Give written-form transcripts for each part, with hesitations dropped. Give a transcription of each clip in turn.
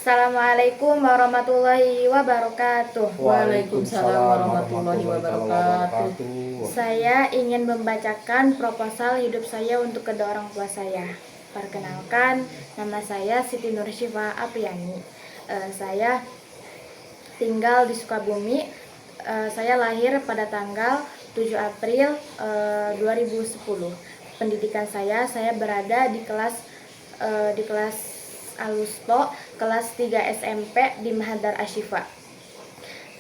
Assalamualaikum warahmatullahi wabarakatuh. Waalaikumsalam warahmatullahi wabarakatuh. Saya ingin membacakan proposal hidup saya untuk kedua orang tua saya. Perkenalkan, nama saya Siti Nur Syifa Apriani. Saya tinggal di Sukabumi. Saya lahir pada tanggal 7 April 2010. Pendidikan saya berada di kelas Alusto, kelas 3 SMP di Mahadar Asyifa.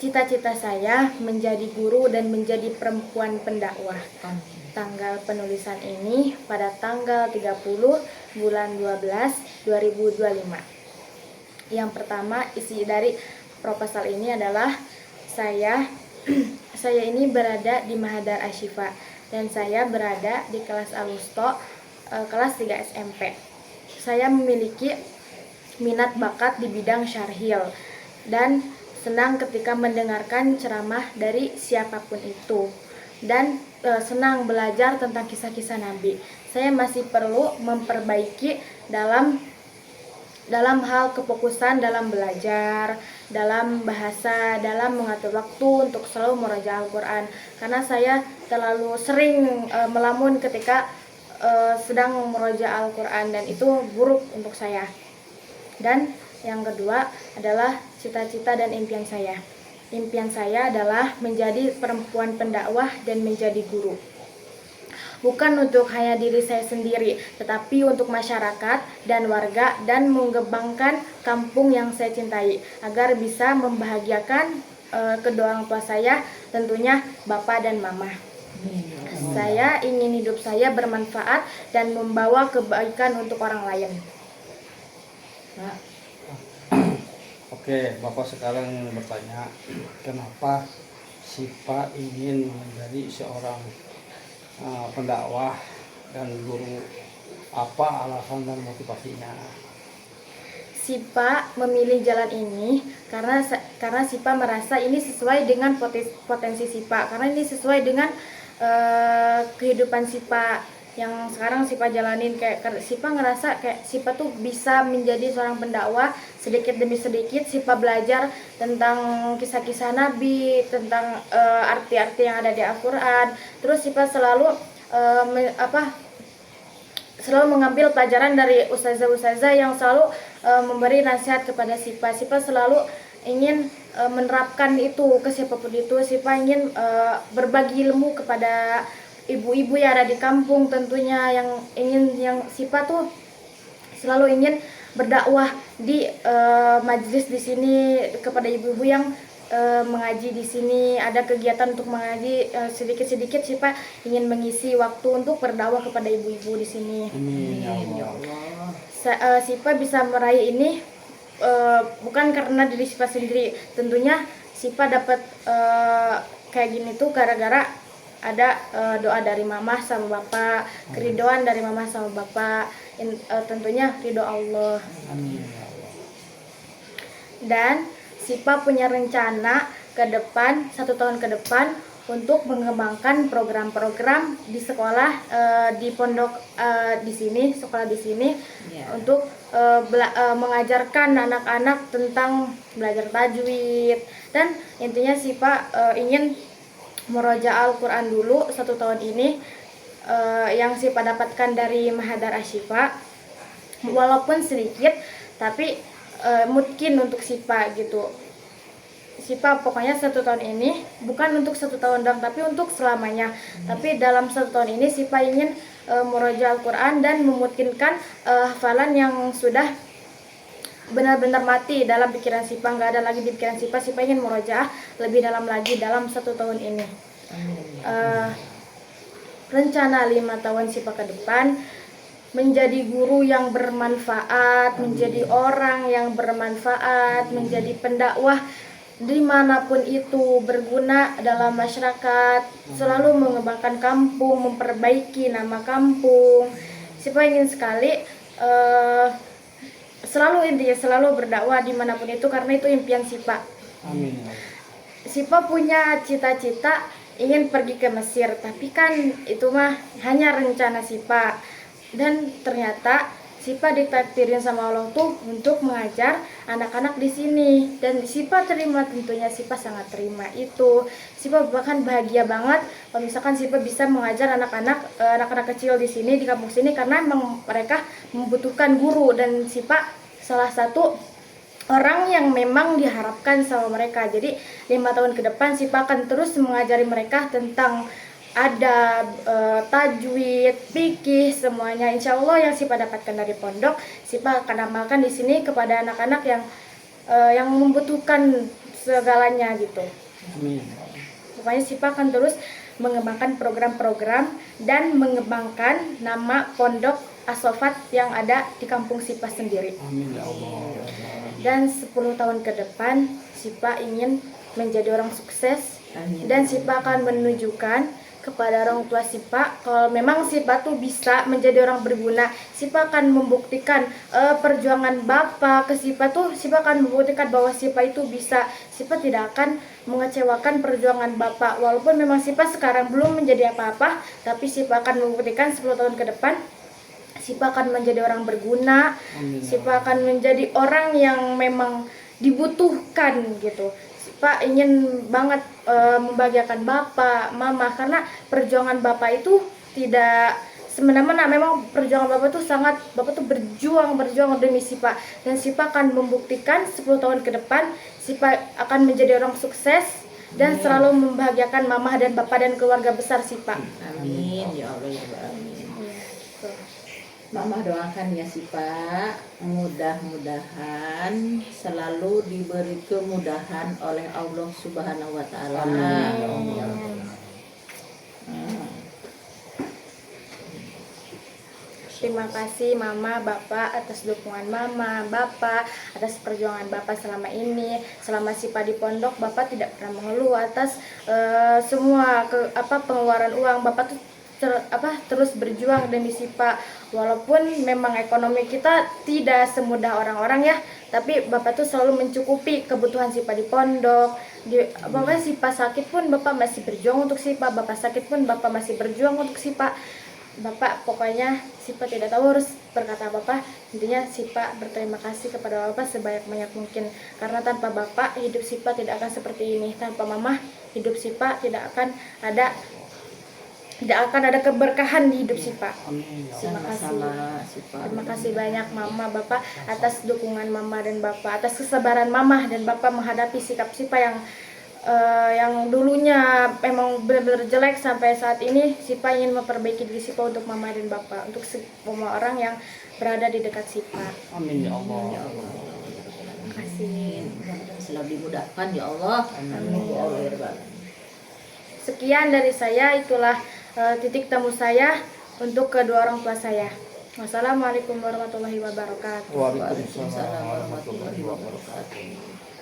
Cita-cita saya menjadi guru dan menjadi perempuan pendakwah. Tanggal penulisan ini pada tanggal 30 bulan 12 2025. Yang pertama, isi dari proposal ini adalah saya ini berada di Mahadar Asyifa dan saya berada di kelas Alusto, kelas 3 SMP. Saya memiliki minat bakat di bidang syarhil dan senang ketika mendengarkan ceramah dari siapapun itu dan senang belajar tentang kisah-kisah Nabi. Saya masih perlu memperbaiki dalam hal kefokusan dalam belajar, dalam bahasa, dalam mengatur waktu untuk selalu murojaah Al-Quran, karena saya terlalu sering melamun ketika sedang murojaah Al-Quran dan itu buruk untuk saya. Dan yang kedua adalah cita-cita dan impian saya. Impian saya adalah menjadi perempuan pendakwah dan menjadi guru. Bukan untuk hanya diri saya sendiri, tetapi untuk masyarakat dan warga dan mengembangkan kampung yang saya cintai agar bisa membahagiakan kedua orang tua saya, tentunya Bapak dan Mama. Saya ingin hidup saya bermanfaat dan membawa kebaikan untuk orang lain. Oke, Bapak sekarang bertanya, kenapa Syifa ingin menjadi seorang pendakwah dan guru? Apa alasan dan motivasinya? Syifa memilih jalan ini karena Syifa merasa ini sesuai dengan potensi Syifa, karena ini sesuai dengan kehidupan Syifa yang sekarang Syifa jalanin. Kayak Syifa ngerasa kayak Syifa tuh bisa menjadi seorang pendakwah. Sedikit demi sedikit Syifa belajar tentang kisah-kisah Nabi, tentang arti-arti yang ada di Al-Quran. Terus Syifa selalu selalu mengambil pelajaran dari ustazah-ustazah yang selalu memberi nasihat kepada Syifa. Syifa selalu ingin menerapkan itu ke siapapun itu. Syifa ingin berbagi ilmu kepada ibu-ibu yang ada di kampung, tentunya yang Syifa tuh selalu ingin berdakwah di majelis di sini kepada ibu-ibu yang mengaji di sini. Ada kegiatan untuk mengaji, sedikit-sedikit Syifa ingin mengisi waktu untuk berdakwah kepada ibu-ibu di sini. Ya Allah. Syifa bisa meraih ini bukan karena diri Syifa sendiri. Tentunya Syifa dapat kayak gini tuh gara-gara ada doa dari Mama sama Bapak, keridhaan dari Mama sama Bapak, tentunya ridho Allah. Amin. Dan Syifa punya rencana ke depan, 1 tahun ke depan, untuk mengembangkan program-program di sekolah, di pondok di sini, sekolah di sini, untuk mengajarkan anak-anak tentang belajar tajwid. Dan intinya Syifa ingin murojaah Al-Quran dulu 1 tahun ini, yang Syifa dapatkan dari Mahadar Asyifa, walaupun sedikit tapi mungkin untuk Syifa gitu. Syifa pokoknya 1 tahun ini bukan untuk 1 tahun doang, tapi untuk selamanya. Tapi dalam 1 tahun ini Syifa ingin murojaah Al-Quran dan memungkinkan hafalan yang sudah benar-benar mati dalam pikiran Syifa, nggak ada lagi di pikiran Syifa. Syifa ingin murojaah lebih dalam lagi dalam 1 tahun ini. Rencana 5 tahun Syifa ke depan, menjadi guru yang bermanfaat, menjadi orang yang bermanfaat, menjadi pendakwah dimanapun itu, berguna dalam masyarakat, selalu mengembangkan kampung, memperbaiki nama kampung. Syifa ingin sekali selalu berdakwah dimanapun itu, karena itu impian Syifa. Amin. Syifa punya cita-cita ingin pergi ke Mesir, tapi kan itu mah hanya rencana Syifa. Dan ternyata Sipa ditakdirin sama Allah tuh untuk mengajar anak-anak di sini, dan Sipa terima, tentunya Sipa sangat terima itu. Sipa bahkan bahagia banget kalau misalkan Sipa bisa mengajar anak-anak kecil di sini, di kampung sini, karena memang mereka membutuhkan guru, dan Sipa salah satu orang yang memang diharapkan sama mereka. Jadi 5 tahun ke depan Sipa akan terus mengajari mereka tentang adab, tajwid, fikih, semuanya. Insya Allah yang Sipa dapatkan dari pondok, Sipa akan amalkan di sini kepada anak-anak yang membutuhkan segalanya gitu. Amin. Pokoknya Sipa akan terus mengembangkan program-program dan mengembangkan nama pondok As-Sofat yang ada di kampung Sipa sendiri. Amin ya Allah. Dan 10 tahun ke depan Sipa ingin menjadi orang sukses. Amin. Dan Sipa akan menunjukkan kepada orang tua Sipa kalau memang Sipa tuh bisa menjadi orang berguna. Sipa akan membuktikan perjuangan Bapak ke Sipa tuh, Sipa akan membuktikan bahwa Sipa itu bisa. Sipa tidak akan mengecewakan perjuangan Bapak, walaupun memang Sipa sekarang belum menjadi apa-apa, tapi Sipa akan membuktikan 10 tahun ke depan Sipa akan menjadi orang berguna. Amin. Sipa akan menjadi orang yang memang dibutuhkan gitu. Sipa ingin banget membahagiakan Bapak, Mama, karena perjuangan Bapak itu tidak semena-mena. Memang perjuangan Bapak tuh berjuang demi Sipa, dan Sipa akan membuktikan 10 tahun ke depan Sipa akan menjadi orang sukses dan selalu membahagiakan Mama dan Bapak dan keluarga besar Sipa. Amin ya Allah ya Rabbal Alamin. Iya, betul. Mama doakan ya Sipa, mudah-mudahan selalu diberi kemudahan oleh Allah Subhanahu wa taala. Amin. Ya Allah. Terima kasih Mama, Bapak atas dukungan Mama, Bapak atas perjuangan Bapak selama ini. Selama Sipa di pondok, Bapak tidak pernah mengeluh atas semua pengeluaran uang. Bapak tuh terus berjuang demi Sipa, walaupun memang ekonomi kita tidak semudah orang-orang ya, tapi Bapak tuh selalu mencukupi kebutuhan Sipa di pondok. Pokoknya Sipa sakit pun Bapak masih berjuang untuk Sipa, Bapak sakit pun Bapak masih berjuang untuk Sipa. Bapak pokoknya Sipa tidak tahu harus berkata apa. Intinya Sipa berterima kasih kepada Bapak sebanyak-banyak mungkin, karena tanpa Bapak hidup Sipa tidak akan seperti ini. Tanpa Mama hidup Sipa tidak akan ada keberkahan di hidup Sipa. Amin ya Allah. Terima kasih. Sama-sama Sipa. Terima kasih banyak Mama, Bapak atas dukungan Mama dan Bapak, atas kesabaran Mama dan Bapak menghadapi sikap Sipa yang dulunya memang benar-benar jelek sampai saat ini. Sipa ingin memperbaiki diri Sipa untuk Mama dan Bapak, untuk semua orang yang berada di dekat Sipa. Amin ya Allah. Ya Allah. Terima kasih. Selalu dimudahkan ya Allah. Amin ya Allah ya Rabbal Alamin. Sekian dari saya, itulah titik temu saya untuk kedua orang tua saya. Wassalamualaikum warahmatullahi wabarakatuh. Waalaikumsalam Waalaikumsalam warahmatullahi warahmatullahi wabarakatuh. wabarakatuh.